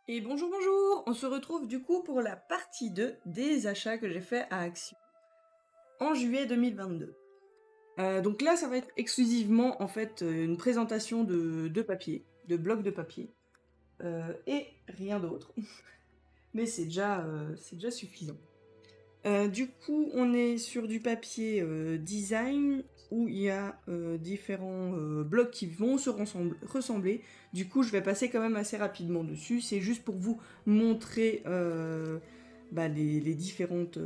Et bonjour, bonjour! On se retrouve du coup pour la partie 2 des achats que j'ai fait à Action en juillet 2022. Donc là, ça va être exclusivement en fait une présentation de papier, de blocs de papier, et rien d'autre. Mais c'est déjà suffisant. Du coup, on est sur du papier design où il y a différents blocs qui vont se ressembler. Du coup, je vais passer quand même assez rapidement dessus. C'est juste pour vous montrer les différentes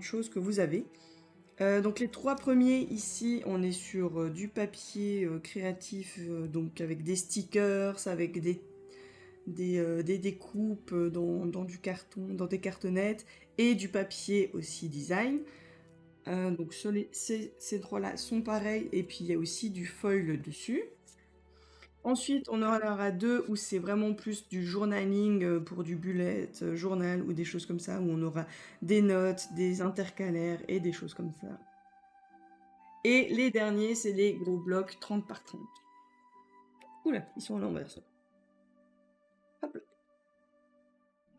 choses que vous avez. Donc les trois premiers ici, on est sur du papier créatif, donc avec des stickers, avec des découpes dans du carton, dans des cartonnettes, et du papier aussi design. Donc ces trois-là sont pareils, et puis il y a aussi du foil dessus. Ensuite, on aura deux où c'est vraiment plus du journaling pour du bullet journal ou des choses comme ça, où on aura des notes, des intercalaires et des choses comme ça. Et les derniers, c'est les gros blocs 30 par 30. Oula, ils sont à l'envers, ça. Hop là.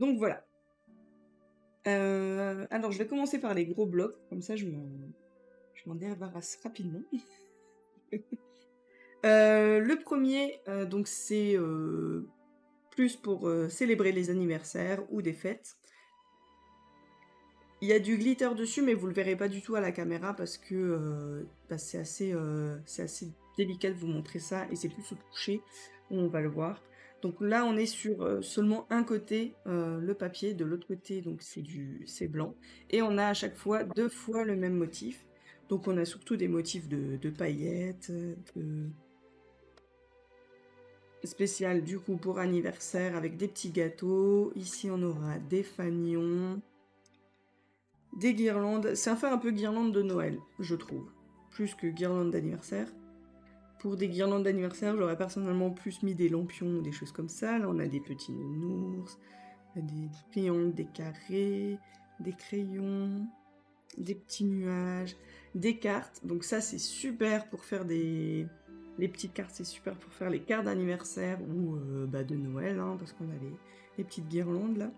Donc voilà. Alors, je vais commencer par les gros blocs, comme ça je m'en débarrasse rapidement. Le premier, donc c'est plus pour célébrer les anniversaires ou des fêtes. Il y a du glitter dessus, mais vous le verrez pas du tout à la caméra parce que c'est assez délicat de vous montrer ça, et c'est plus au toucher où on va le voir. Donc là, on est sur seulement un côté, le papier, de l'autre côté, donc c'est blanc. Et on a à chaque fois 2 fois le même motif. Donc on a surtout des motifs de paillettes, spécial du coup pour anniversaire avec des petits gâteaux. Ici, on aura des fanions. Des guirlandes, c'est un peu guirlande de Noël, je trouve, plus que guirlande d'anniversaire. Pour des guirlandes d'anniversaire, j'aurais personnellement plus mis des lampions ou des choses comme ça. Là, on a des petits nounours, des triangles, des carrés, des crayons, des petits nuages, des cartes. Donc ça, c'est super pour faire des... Les petites cartes, c'est super pour faire les cartes d'anniversaire ou de Noël, hein, parce qu'on a les petites guirlandes, là.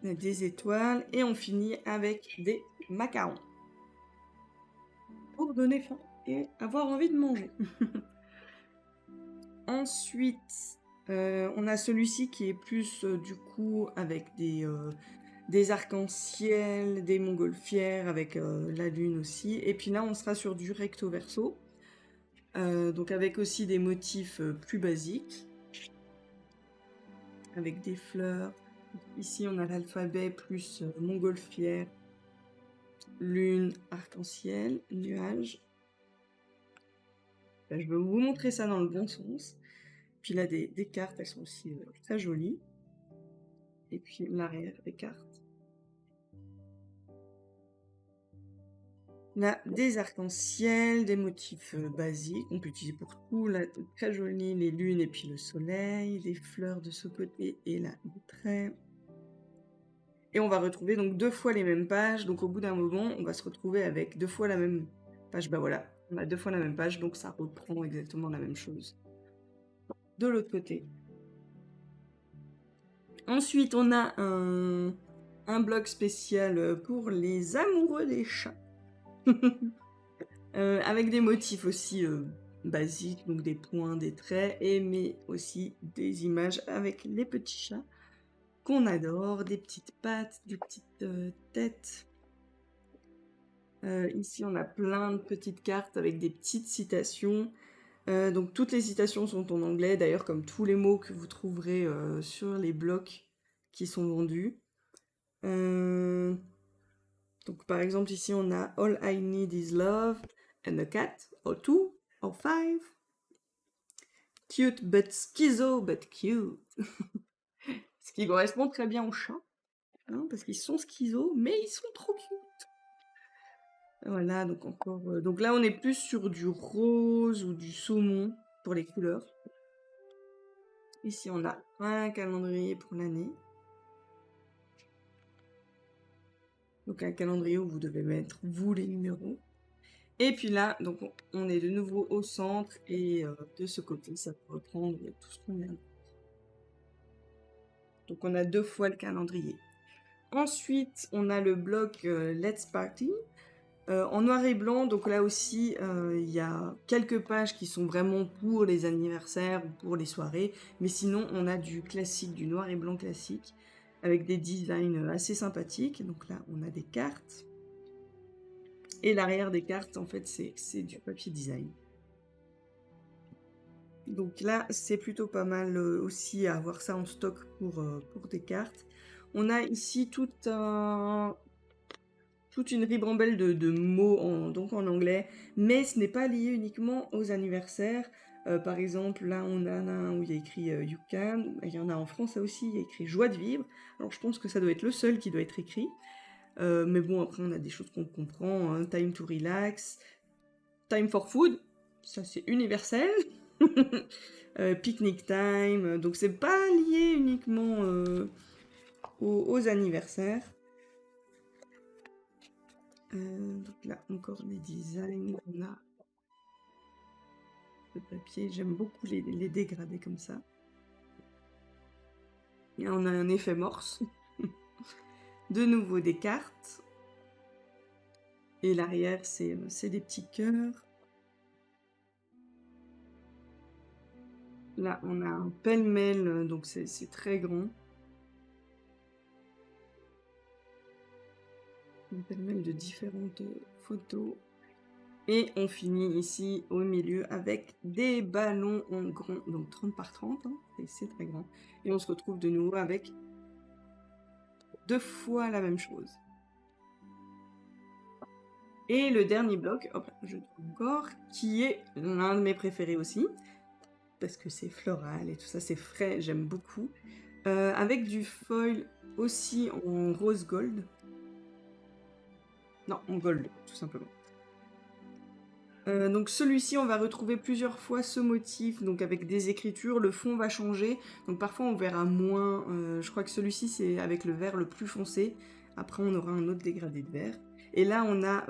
Des étoiles, et on finit avec des macarons pour donner faim et avoir envie de manger. Ensuite, on a celui-ci qui est plus du coup avec des arcs-en-ciel, des montgolfières avec la lune aussi, et puis là on sera sur du recto verso, donc avec aussi des motifs plus basiques, avec des fleurs. Ici on a l'alphabet plus montgolfière, lune, arc-en-ciel, nuage. Là, je vais vous montrer ça dans le bon sens. Puis là, des cartes, elles sont aussi très jolies. Et puis l'arrière des cartes. Là, des arcs-en-ciel, des motifs basiques. On peut utiliser pour tout. Là, très joli, les lunes et puis le soleil, des fleurs de ce côté et là, des traits. Et on va retrouver donc 2 fois les mêmes pages. Donc au bout d'un moment, on va se retrouver avec 2 fois la même page. Bah voilà, on a 2 fois la même page, donc ça reprend exactement la même chose. De l'autre côté. Ensuite, on a un bloc spécial pour les amoureux des chats. Avec des motifs aussi basiques, donc des points, des traits, mais aussi des images avec les petits chats qu'on adore, des petites pattes, des petites têtes. Ici, on a plein de petites cartes avec des petites citations. Donc toutes les citations sont en anglais, d'ailleurs comme tous les mots que vous trouverez sur les blocs qui sont vendus. Donc par exemple ici on a All I Need Is Love and a Cat, or two, or five. Cute but schizo but cute. Ce qui correspond très bien aux chats, hein, parce qu'ils sont schizo, mais ils sont trop cute. Voilà, donc encore... donc là on est plus sur du rose ou du saumon pour les couleurs. Ici on a un calendrier pour l'année. Donc un calendrier où vous devez mettre vous les numéros. Et puis là, donc on est de nouveau au centre et de ce côté, ça peut reprendre tout ce qu'on vient. Donc on a 2 fois le calendrier. Ensuite, on a le bloc Let's Party en noir et blanc. Donc là aussi, il y a quelques pages qui sont vraiment pour les anniversaires ou pour les soirées. Mais sinon, on a du classique, du noir et blanc classique, avec des designs assez sympathiques. Donc là, on a des cartes. Et l'arrière des cartes, en fait, c'est du papier design. Donc là, c'est plutôt pas mal aussi à avoir ça en stock pour des cartes. On a ici toute une ribambelle de mots donc en anglais, mais ce n'est pas lié uniquement aux anniversaires. Par exemple, là, on a un où il y a écrit You Can. Il y en a en français aussi, il y a écrit Joie de vivre. Alors, je pense que ça doit être le seul qui doit être écrit. Mais bon, après, on a des choses qu'on comprend. Hein. Time to relax. Time for food. Ça, c'est universel. Picnic time. Donc, c'est pas lié uniquement aux anniversaires. Donc là, encore les designs. On a le papier. J'aime beaucoup les dégradés comme ça. Et on a un effet morse. De nouveau des cartes. Et l'arrière, c'est des petits cœurs. Là, on a un pêle-mêle, donc c'est très grand. Un pêle-mêle de différentes photos. Et on finit ici au milieu avec des ballons en grand, donc 30 par 30, hein, et c'est très grand. Et on se retrouve de nouveau avec 2 fois la même chose. Et le dernier bloc, hop, je trouve encore, qui est l'un de mes préférés aussi, parce que c'est floral et tout ça, c'est frais, j'aime beaucoup. Avec du foil aussi en rose gold. Non, en gold, tout simplement. Donc celui-ci, on va retrouver plusieurs fois ce motif, donc avec des écritures, le fond va changer, donc parfois on verra moins, je crois que celui-ci c'est avec le vert le plus foncé, après on aura un autre dégradé de vert. Et là on a,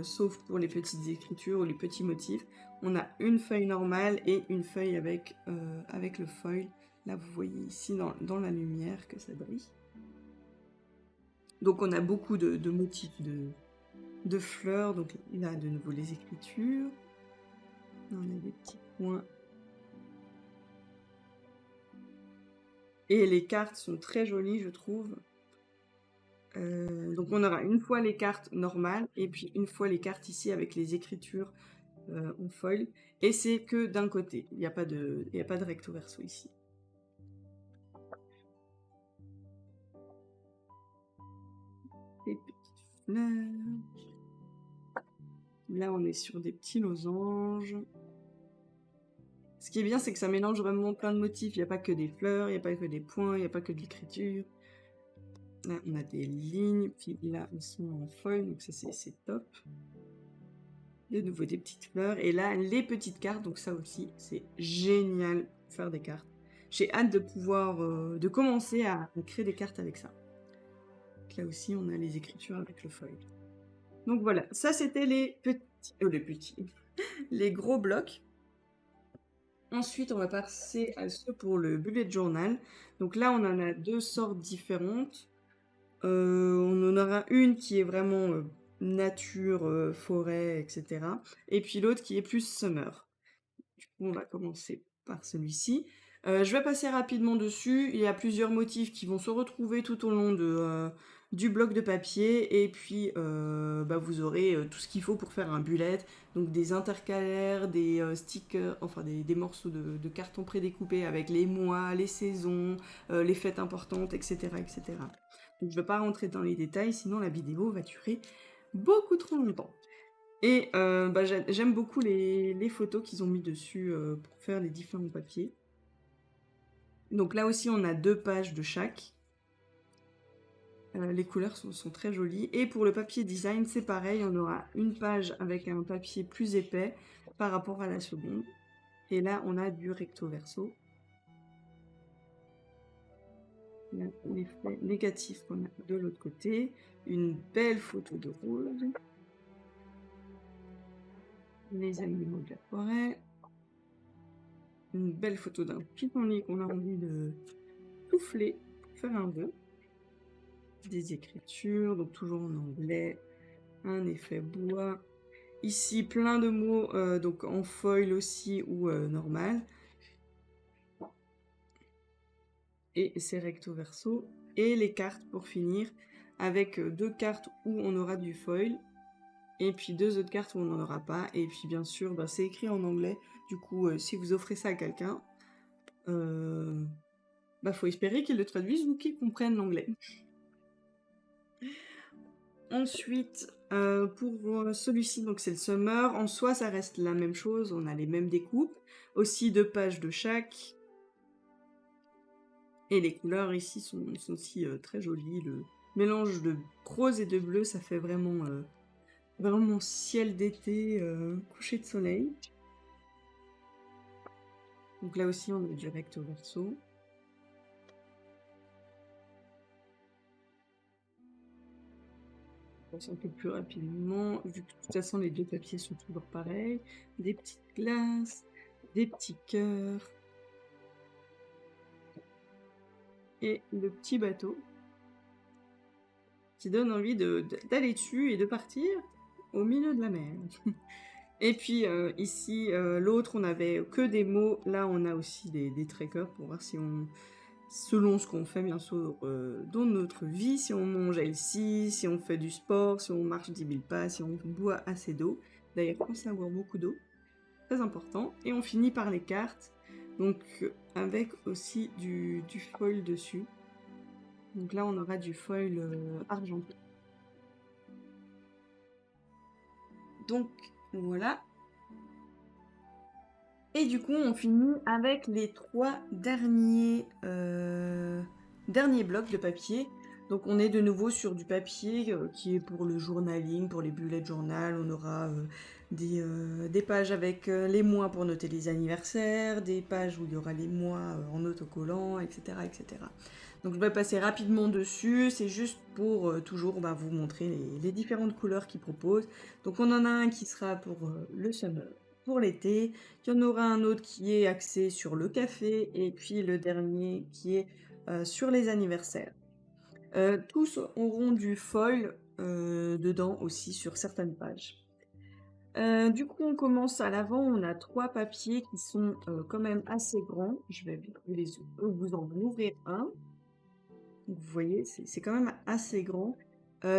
sauf pour les petites écritures ou les petits motifs, on a une feuille normale et une feuille avec le foil. Là vous voyez ici dans la lumière que ça brille. Donc on a beaucoup de motifs de fleurs, donc là de nouveau les écritures. On a des petits points. Et les cartes sont très jolies, je trouve. Donc on aura une fois les cartes normales et puis une fois les cartes ici avec les écritures en foil. Et c'est que d'un côté. Il n'y a pas de recto verso ici. Des petites fleurs. Là on est sur des petits losanges. Ce qui est bien, c'est que ça mélange vraiment plein de motifs. Il n'y a pas que des fleurs, il n'y a pas que des points, il n'y a pas que de l'écriture. Là, on a des lignes, puis là, ils sont en foil, donc ça, c'est top. De nouveau, des petites fleurs. Et là, les petites cartes, donc ça aussi, c'est génial pour faire des cartes. J'ai hâte de pouvoir, de commencer à créer des cartes avec ça. Donc là aussi, on a les écritures avec le foil. Donc voilà, ça, c'était les petits, les gros blocs. Ensuite, on va passer à ceux pour le bullet journal. Donc là, on en a 2 sortes différentes. On en aura une qui est vraiment nature, forêt, etc. Et puis l'autre qui est plus summer. Du coup, on va commencer par celui-ci. Je vais passer rapidement dessus. Il y a plusieurs motifs qui vont se retrouver tout au long du bloc de papier. Et puis, vous aurez tout ce qu'il faut pour faire un bullet. Donc des intercalaires, des stickers, enfin des morceaux de carton prédécoupés avec les mois, les saisons, les fêtes importantes, etc. etc. Donc je ne vais pas rentrer dans les détails, sinon la vidéo va durer beaucoup trop longtemps. Et j'aime beaucoup les photos qu'ils ont mis dessus pour faire les différents papiers. Donc là aussi, on a 2 pages de chaque. Les couleurs sont très jolies. Et pour le papier design, c'est pareil, on aura une page avec un papier plus épais par rapport à la seconde. Et là, on a du recto verso. L'effet négatif qu'on a de l'autre côté. Une belle photo de rose. les animaux de la forêt. Une belle photo d'un pissenlit qu'on a envie de souffler pour faire un vœu. Des écritures, donc toujours en anglais. Un effet bois. Ici, plein de mots, donc en foil aussi ou normal. Et c'est recto verso. Et les cartes pour finir, avec 2 cartes où on aura du foil, et puis 2 autres cartes où on n'en aura pas. Et puis bien sûr, bah, c'est écrit en anglais. Du coup, si vous offrez ça à quelqu'un, bah, faut espérer qu'il le traduise ou qu'il comprenne l'anglais. Ensuite, pour celui-ci, donc c'est le summer. En soi, ça reste la même chose. On a les mêmes découpes. Aussi 2 pages de chaque. Et les couleurs ici sont aussi très jolies. Le mélange de rose et de bleu, ça fait vraiment, vraiment ciel d'été, coucher de soleil. Donc là aussi, on a du recto verso. On passe un peu plus rapidement, vu que de toute façon les 2 papiers sont toujours pareils. Des petites glaces, des petits cœurs. Et le petit bateau qui donne envie d'aller dessus et de partir au milieu de la mer. Et puis ici, l'autre, on avait que des mots. Là, on a aussi des trackers pour voir si on, selon ce qu'on fait bien sûr dans notre vie, si on mange healthy, si on fait du sport, si on marche 10 000 pas, si on boit assez d'eau. D'ailleurs, pensez à boire beaucoup d'eau, très important. Et on finit par les cartes, donc avec aussi du foil dessus. Donc là, on aura du foil argenté. Donc voilà. Et du coup, on finit avec les 3 derniers blocs de papier. Donc on est de nouveau sur du papier qui est pour le journaling, pour les bullet journal. On aura des pages avec les mois pour noter les anniversaires, des pages où il y aura les mois en autocollant, etc., etc. Donc je vais passer rapidement dessus. C'est juste pour toujours vous montrer les différentes couleurs qu'ils proposent. Donc on en a un qui sera pour le summer, pour l'été. Il y en aura un autre qui est axé sur le café, et puis le dernier qui est sur les anniversaires. Tous auront du foil dedans aussi sur certaines pages. Du coup, on commence à l'avant. On a 3 papiers qui sont quand même assez grands. Je vais vous en ouvrir un. Donc, vous voyez, c'est quand même assez grand.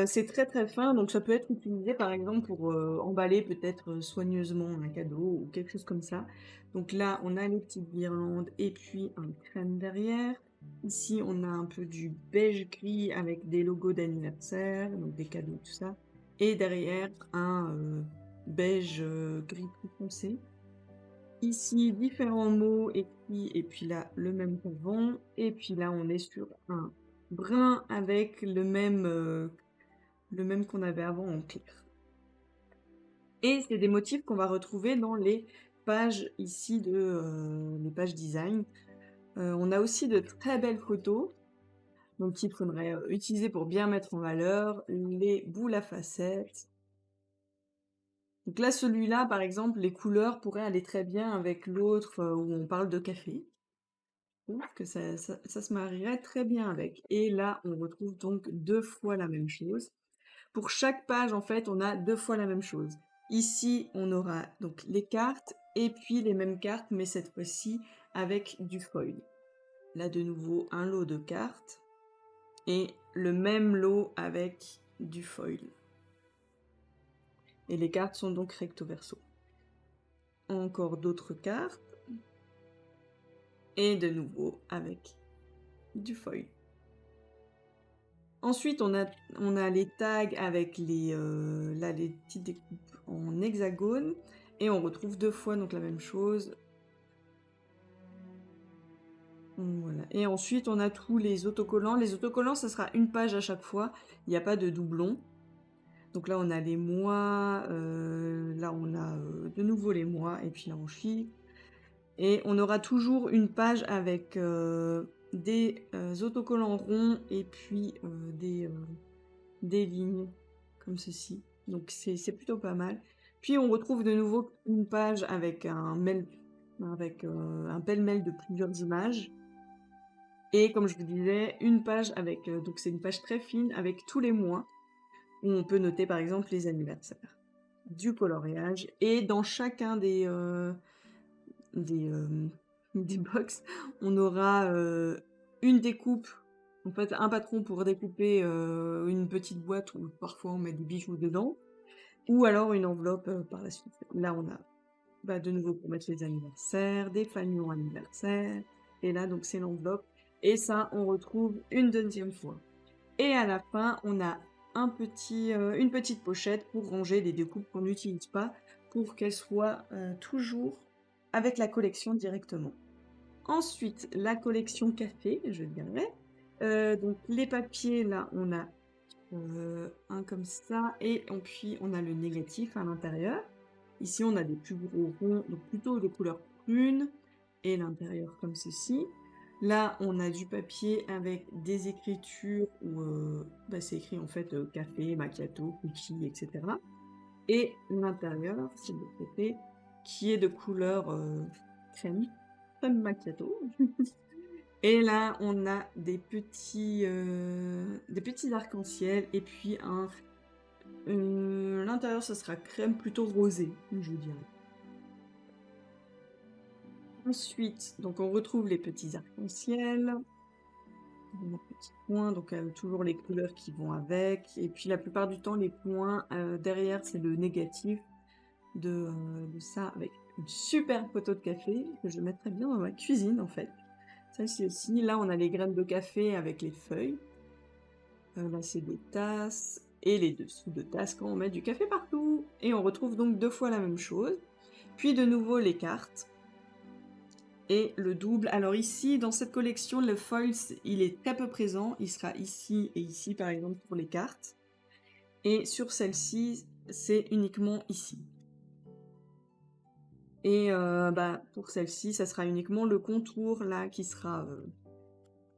C'est très très fin, donc ça peut être utilisé par exemple pour emballer peut-être soigneusement un cadeau ou quelque chose comme ça. Donc là, on a les petites guirlandes et puis un crème derrière. Ici, on a un peu du beige gris avec des logos d'anniversaire, donc des cadeaux, tout ça. Et derrière, un beige gris plus foncé. Ici, différents mots écrits, et puis là, le même qu'avant. Et puis là, on est sur un brun avec le même qu'on avait avant en clair. Et c'est des motifs qu'on va retrouver dans les pages ici les pages design. On a aussi de très belles photos, donc qu'il faudrait utiliser pour bien mettre en valeur les boules à facettes. Donc là, celui-là, par exemple, les couleurs pourraient aller très bien avec l'autre où on parle de café. Je trouve que ça se marierait très bien avec. Et là, on retrouve donc 2 fois la même chose. Pour chaque page, en fait, on a 2 fois la même chose. Ici, on aura donc les cartes et puis les mêmes cartes, mais cette fois-ci avec du foil. Là, de nouveau, un lot de cartes et le même lot avec du foil. Et les cartes sont donc recto verso. Encore d'autres cartes. Et de nouveau avec du foil. Ensuite, on a les tags avec les petites découpes en hexagone. Et on retrouve 2 fois donc la même chose. Voilà. Et ensuite, on a tous les autocollants. Les autocollants, ça sera une page à chaque fois. Il n'y a pas de doublon. Donc là, on a les mois. Là, on a de nouveau les mois. Et puis là, on chiffre. Et on aura toujours une page avec des autocollants ronds et puis des lignes comme ceci. Donc c'est plutôt pas mal. Puis on retrouve de nouveau une page avec un pêle-mêle de plusieurs images. Et comme je vous disais, une page avec, donc c'est une page très fine avec tous les mois, où on peut noter par exemple les anniversaires, du coloriage, et dans chacun des, des box, on aura une découpe, en fait un patron pour découper une petite boîte où parfois on met des bijoux dedans, ou alors une enveloppe par la suite. Là on a de nouveau pour mettre les anniversaires, des fanions anniversaires, et là donc c'est l'enveloppe, et ça on retrouve une deuxième fois. Et à la fin on a une petite pochette pour ranger les découpes qu'on n'utilise pas, pour qu'elles soient toujours avec la collection directement. Ensuite, la collection café, je dirais. Donc les papiers, là, on a un comme ça, et puis on a le négatif à l'intérieur. Ici, on a des plus gros ronds, donc plutôt de couleur prune, et l'intérieur comme ceci. Là, on a du papier avec des écritures où c'est écrit en fait café, macchiato, cookie, etc. Et l'intérieur, c'est le côté qui est de couleur crème, crème macchiato. Et là, on a des petits arcs-en-ciel, et puis l'intérieur, ce sera crème plutôt rosé, je dirais. Ensuite, donc on retrouve les petits arcs-en-ciel, les petits points, donc toujours les couleurs qui vont avec, et puis la plupart du temps, les points derrière, c'est le négatif de ça, avec une super photo de café que je mettrais bien dans ma cuisine en fait. Celle-ci aussi, là on a les graines de café avec les feuilles. Là c'est des tasses, et les dessous de tasses quand on met du café partout. Et on retrouve donc 2 fois la même chose. Puis de nouveau les cartes. Et le double. Alors ici, dans cette collection, le foil, il est très peu présent. Il sera ici et ici, par exemple, pour les cartes. Et sur celle-ci, c'est uniquement ici. Et pour celle-ci, ça sera uniquement le contour, là, qui sera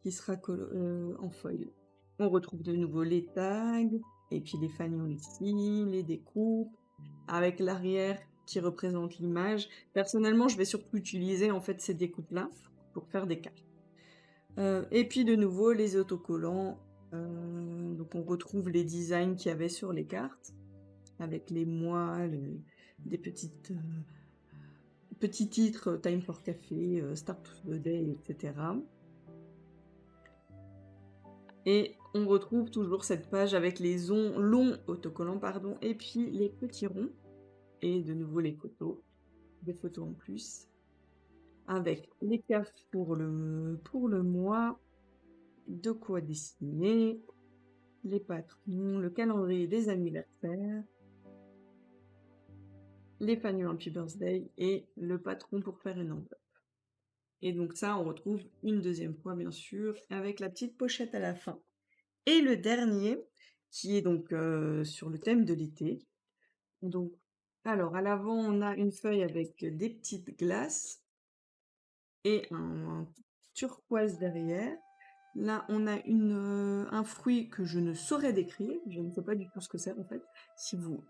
en foil. On retrouve de nouveau les tags, et puis les fanions ici, les découpes, avec l'arrière qui représente l'image. Personnellement, je vais surtout utiliser en fait ces découpes-là pour faire des cartes. Et puis de nouveau les autocollants. Donc on retrouve les designs qu'il y avait sur les cartes, avec les mois, des petits titres, Time for Café, Start of the Day, etc. Et on retrouve toujours cette page avec les longs autocollants, et puis les petits ronds. Et de nouveau les photos, des photos en plus, avec les CAF pour le mois, de quoi dessiner, les patrons, le calendrier des anniversaires, les panneaux Happy Birthday et le patron pour faire une enveloppe. Et donc ça, on retrouve une deuxième fois, bien sûr, avec la petite pochette à la fin. Et le dernier, qui est donc sur le thème de l'été. Donc, alors, à l'avant, on a une feuille avec des petites glaces et un turquoise derrière. Là, on a un fruit que je ne saurais décrire. Je ne sais pas du tout ce que c'est, en fait. Si vous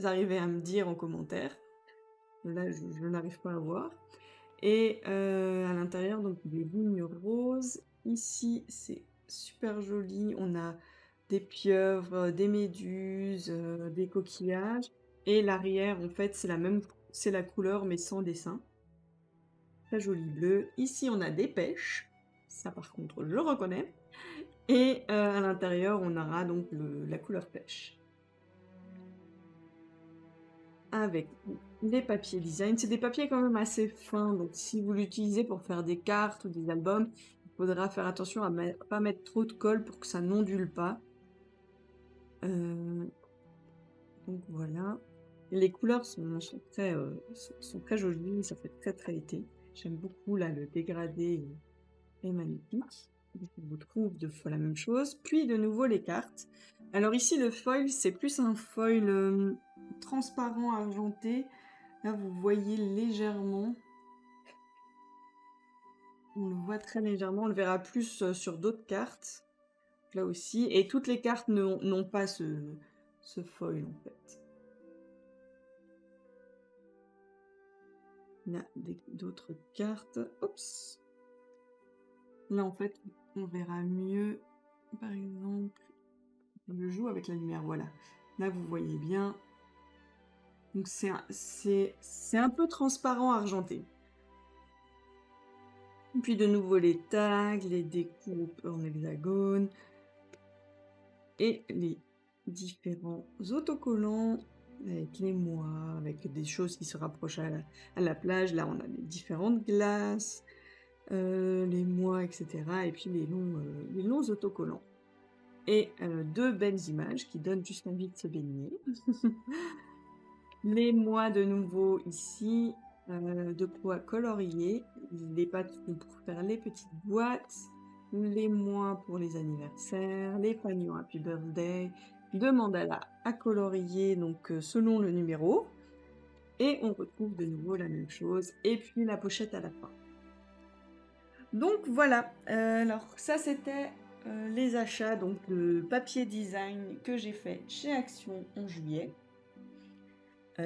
arrivez à me dire en commentaire. Là, je n'arrive pas à voir. Et à l'intérieur, donc des lignes roses. Ici, c'est super joli. On a des pieuvres, des méduses, des coquillages. Et l'arrière, en fait, c'est la couleur, mais sans dessin. Très joli bleu. Ici, on a des pêches. Ça, par contre, je le reconnais. Et à l'intérieur, on aura donc la couleur pêche. Avec les papiers design. C'est des papiers quand même assez fins, donc si vous l'utilisez pour faire des cartes ou des albums, il faudra faire attention à pas mettre trop de colle pour que ça n'ondule pas. Donc voilà. Les couleurs sont très jolies, ça fait très très été. J'aime beaucoup là, le dégradé est magnifique. Je vous trouve deux fois la même chose. Puis de nouveau les cartes. Alors ici le foil, c'est plus un foil transparent argenté. Là vous voyez légèrement. On le voit très légèrement, on le verra plus sur d'autres cartes. Là aussi. Et toutes les cartes n'ont pas ce foil en fait. Il y a d'autres cartes. Oups. Là, en fait, on verra mieux. Par exemple, je joue avec la lumière, voilà. Là, vous voyez bien. Donc, c'est un peu transparent argenté. Et puis, de nouveau, les tags, les découpes en hexagone. Et les différents autocollants avec les mois, avec des choses qui se rapprochent à la plage. Là, on a les différentes glaces, les mois, etc. Et puis les longs autocollants. Et deux belles images qui donnent juste envie de se baigner. Les mois de nouveau ici, de quoi colorier. Les patrons pour faire les petites boîtes. Les mois pour les anniversaires. Les fanions Happy Birthday. Deux mandalas à colorier, donc selon le numéro. Et on retrouve de nouveau la même chose. Et puis la pochette à la fin. Donc voilà, alors ça c'était les achats donc de papier design que j'ai fait chez Action en juillet.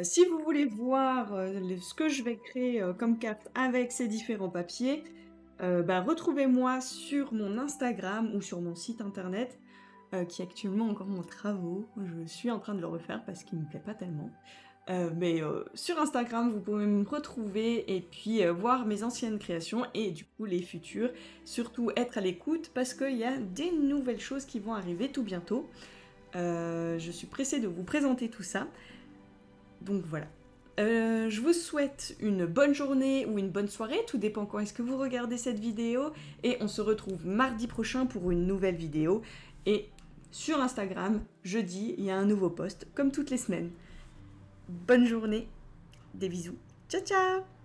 Si vous voulez voir ce que je vais créer comme carte avec ces différents papiers, retrouvez-moi sur mon Instagram ou sur mon site internet qui est actuellement encore en travaux. Je suis en train de le refaire parce qu'il ne me plaît pas tellement. Mais sur Instagram, vous pouvez me retrouver et puis voir mes anciennes créations et du coup les futures. Surtout être à l'écoute parce qu'il y a des nouvelles choses qui vont arriver tout bientôt. Je suis pressée de vous présenter tout ça. Donc voilà. Je vous souhaite une bonne journée ou une bonne soirée, tout dépend quand est-ce que vous regardez cette vidéo. Et on se retrouve mardi prochain pour une nouvelle vidéo. Et sur Instagram, jeudi, il y a un nouveau post, comme toutes les semaines. Bonne journée, des bisous. Ciao ciao!